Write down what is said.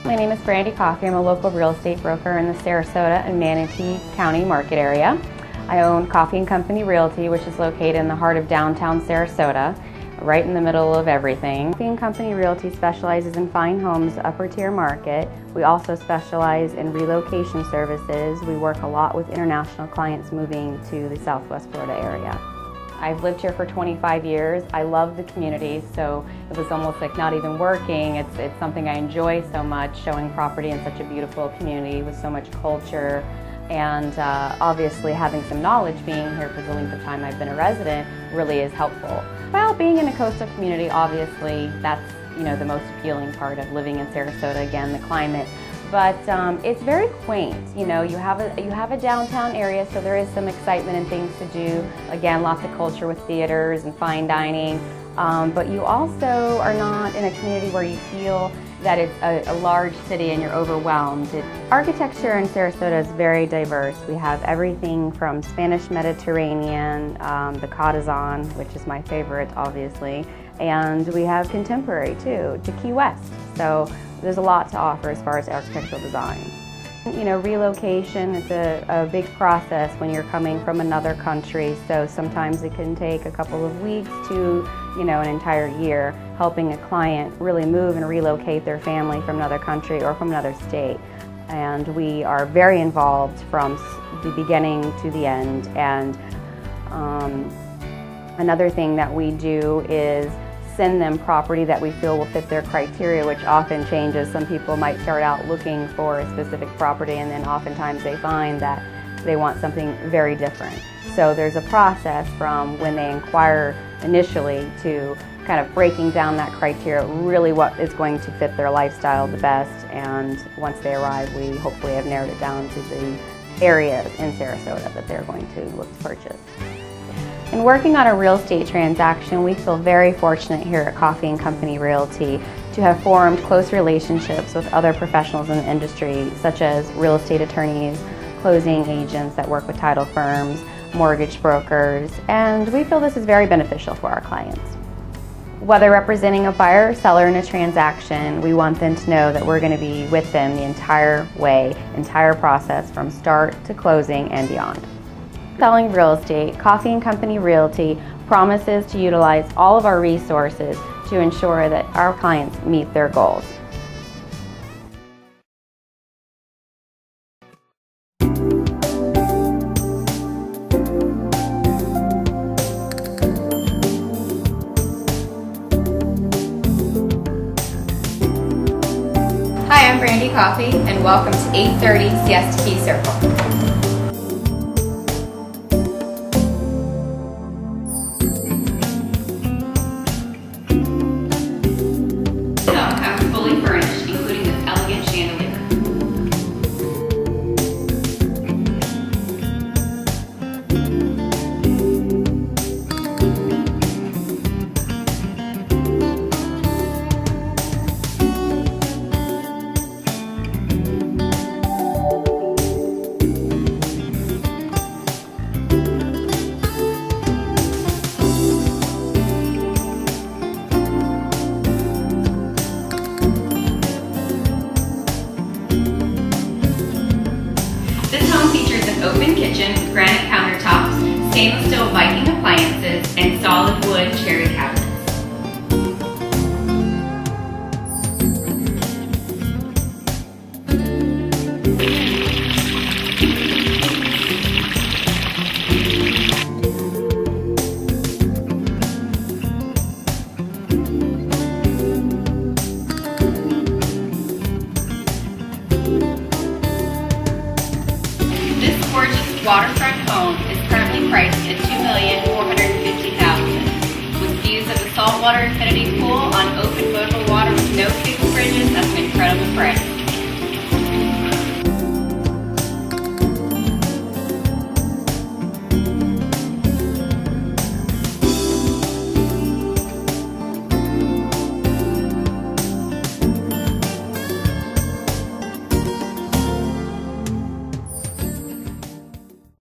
My name is Brandy Coffey. I'm a local real estate broker in the Sarasota and Manatee County market area. I own Coffey & Company Realty, which is located in the heart of downtown Sarasota, right in the middle of everything. Coffey & Company Realty specializes in fine homes, upper tier market. We also specialize in relocation services. We work a lot with international clients moving to the Southwest Florida area. I've lived here for 25 years. I love the community, so it was almost like not even working. It's something I enjoy so much, showing property in such a beautiful community with so much culture, and obviously having some knowledge being here for the length of time I've been a resident really is helpful. Well, being in a coastal community, obviously that's the most appealing part of living in Sarasota. Again, the climate. But it's very quaint. You have a downtown area, so there is some excitement and things to do. Again, lots of culture with theaters and fine dining. But you also are not in a community where you feel that it's a large city and you're overwhelmed. Architecture in Sarasota is very diverse. We have everything from Spanish Mediterranean, the Catazan, which is my favorite, obviously, and we have contemporary too, to Key West. So there's a lot to offer as far as architectural design. Relocation is a big process when you're coming from another country, so sometimes it can take a couple of weeks to an entire year helping a client really move and relocate their family from another country or from another state. And we are very involved from the beginning to the end. And another thing that we do is send them property that we feel will fit their criteria, which often changes. Some people might start out looking for a specific property, and then oftentimes they find that they want something very different. So there's a process from when they inquire initially to kind of breaking down that criteria, really what is going to fit their lifestyle the best, and once they arrive, we hopefully have narrowed it down to the areas in Sarasota that they're going to look to purchase. In working on a real estate transaction, we feel very fortunate here at Coffey & Company Realty to have formed close relationships with other professionals in the industry, such as real estate attorneys, closing agents that work with title firms, mortgage brokers, and we feel this is very beneficial for our clients. Whether representing a buyer or seller in a transaction, we want them to know that we're going to be with them the entire way, entire process from start to closing and beyond. Selling real estate, Coffey & Company Realty promises to utilize all of our resources to ensure that our clients meet their goals. Hi, I'm Brandy Coffey, and welcome to 830 Siesta Key Circle. This home features an open kitchen with granite countertops, stainless steel Viking appliances, and solid wood cherry cabinets. Waterfront home is currently priced at $2,450,000 with views of the Saltwater Infinity